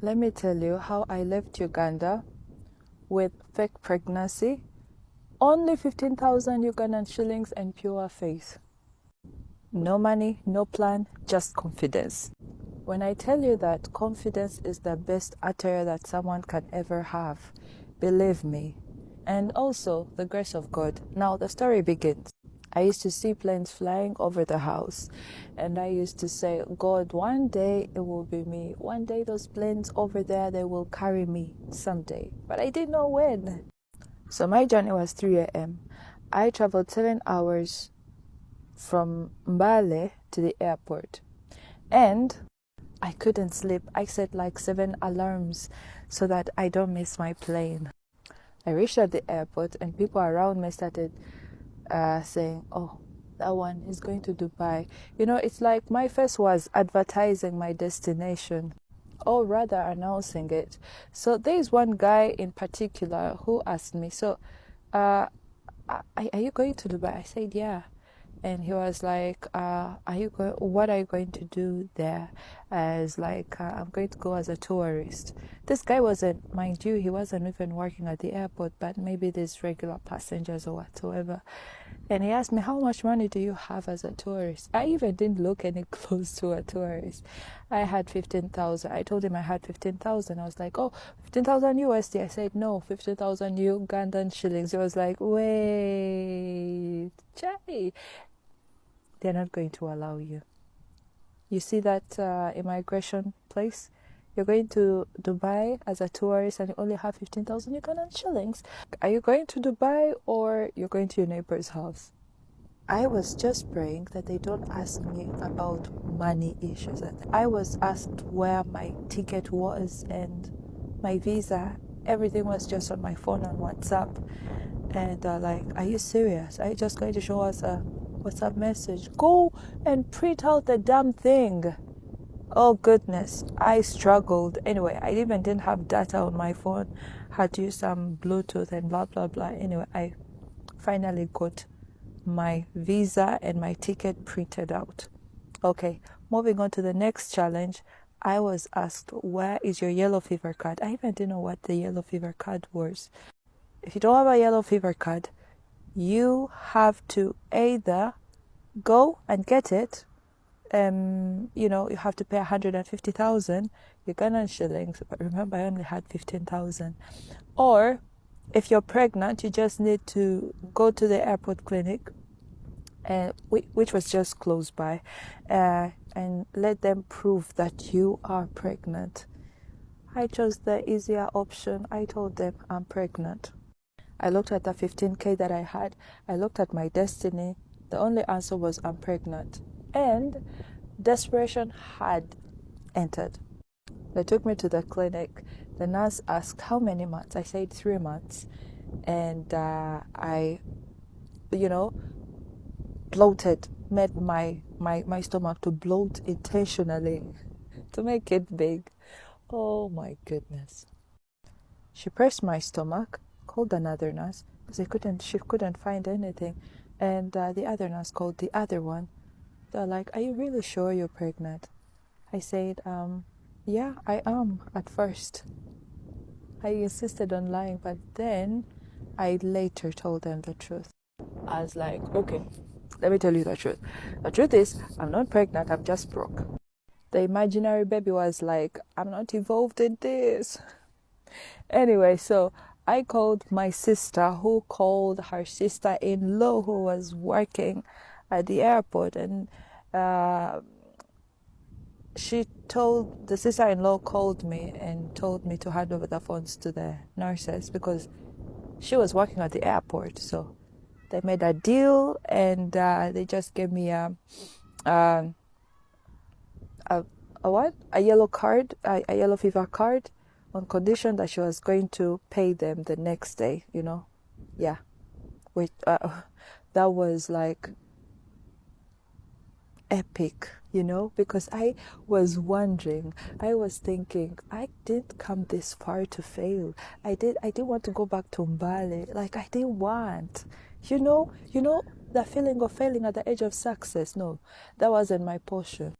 Let me tell you how I left Uganda with fake pregnancy, only 15,000 Ugandan shillings and pure faith. No money, no plan, just confidence. When I tell you that confidence is the best attire that someone can ever have, believe me. And also the grace of God. Now the story begins. I used to see planes flying over the house, and I used to say, God, one day it will be me. One day those planes over there, they will carry me someday. But I didn't know when. So my journey was 3 a.m. I traveled 7 hours from Mbale to the airport. And I couldn't sleep. I set like 7 alarms so that I don't miss my plane. I reached at the airport and people around me started saying, oh, that one is going to Dubai. You know, it's like my face was advertising my destination, or rather announcing it. So there's one guy in particular who asked me, so are you going to Dubai? I said, yeah. And he was like, what are you going to do there? I was like, I'm going to go as a tourist. This guy wasn't, mind you, he wasn't even working at the airport, but maybe there's regular passengers or whatsoever. And he asked me, how much money do you have as a tourist? I even didn't look any close to a tourist. I had 15,000. I told him I had 15,000. I was like, oh, 15,000 USD. I said, no, 15,000 Ugandan shillings. He was like, wait, Jay. They're not going to allow you. You see that immigration place? You're going to Dubai as a tourist and you only have 15,000 Ugandan shillings. Are you going to Dubai or you're going to your neighbor's house? I was just praying that they don't ask me about money issues. I was asked where my ticket was and my visa. Everything was just on my phone on WhatsApp. And like, are you serious? Are you just going to show us a WhatsApp message? Go and print out the damn thing. Oh goodness, I struggled. Anyway, I even didn't have data on my phone. Had to use some Bluetooth and blah blah blah. Anyway, I finally got my visa and my ticket printed out. Okay, moving on to the next challenge. I was asked, where is your yellow fever card? I even didn't know what the yellow fever card was. If you don't have a yellow fever card, you have to either go and get it. You have to pay 150,000 Ugandan shillings. But remember, I only had 15,000. Or if you're pregnant, you just need to go to the airport clinic, which was just close by, and let them prove that you are pregnant. I chose the easier option. I told them I'm pregnant. I looked at the 15K that I had. I looked at my destiny. The only answer was I'm pregnant. And desperation had entered. They took me to the clinic. The nurse asked, how many months? I said 3 months. And I bloated, made my stomach to bloat intentionally to make it big. Oh my goodness. She pressed my stomach, called another nurse because she couldn't find anything, and the other nurse called the other one. They're like, are you really sure you're pregnant? I said, yeah, I am at first. I insisted on lying, but then I later told them the truth. I was like, okay, let me tell you the truth. The truth is, I'm not pregnant, I'm just broke. The imaginary baby was like, I'm not involved in this. Anyway, so I called my sister, who called her sister-in-law, who was working at the airport, and the sister-in-law called me and told me to hand over the phones to the nurses because she was working at the airport. So they made a deal, and they just gave me a yellow card, a yellow fever card, on condition that she was going to pay them the next day, Yeah. Which, that was like epic, because I was wondering, I was thinking, I didn't come this far to fail. I didn't want to go back to Mbale. Like, I didn't want, the feeling of failing at the edge of success. No, that wasn't my portion.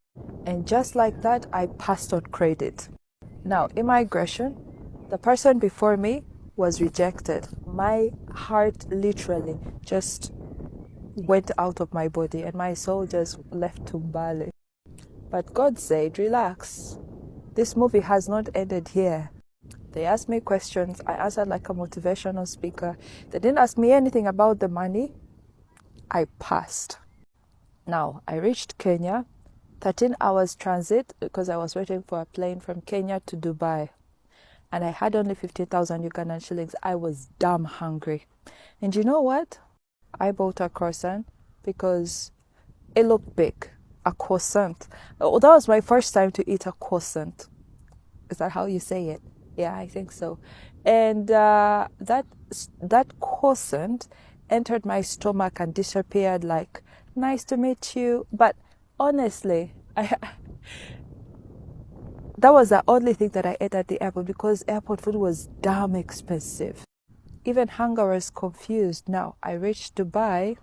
And just like that, I passed on credit. Now, immigration, the person before me was rejected. My heart literally just went out of my body and my soul just left to Bali. But God said, relax. This movie has not ended here. They asked me questions. I answered like a motivational speaker. They didn't ask me anything about the money. I passed. Now, I reached Kenya, 13 hours transit because I was waiting for a plane from Kenya to Dubai. And I had only 50,000 Ugandan shillings. I was damn hungry. And you know what? I bought a croissant because it looked big. A croissant. Oh, that was my first time to eat a croissant. Is that how you say it? Yeah, I think so. And that croissant entered my stomach and disappeared like, nice to meet you. But honestly, that was the only thing that I ate at the airport because airport food was damn expensive. Even hunger was confused. Now, I reached Dubai,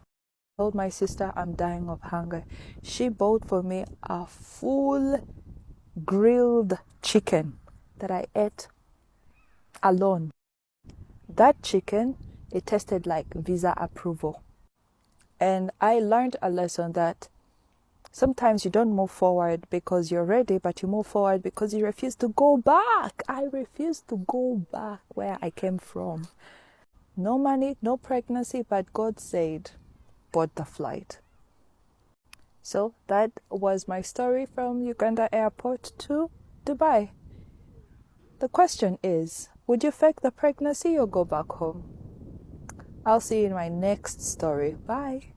told my sister I'm dying of hunger. She bought for me a full grilled chicken that I ate alone. That chicken, it tasted like visa approval. And I learned a lesson that sometimes you don't move forward because you're ready, but you move forward because you refuse to go back. I refuse to go back where I came from. No money, no pregnancy, but God said, board the flight. So that was my story from Uganda airport to Dubai. The question is, would you fake the pregnancy or go back home? I'll see you in my next story. Bye.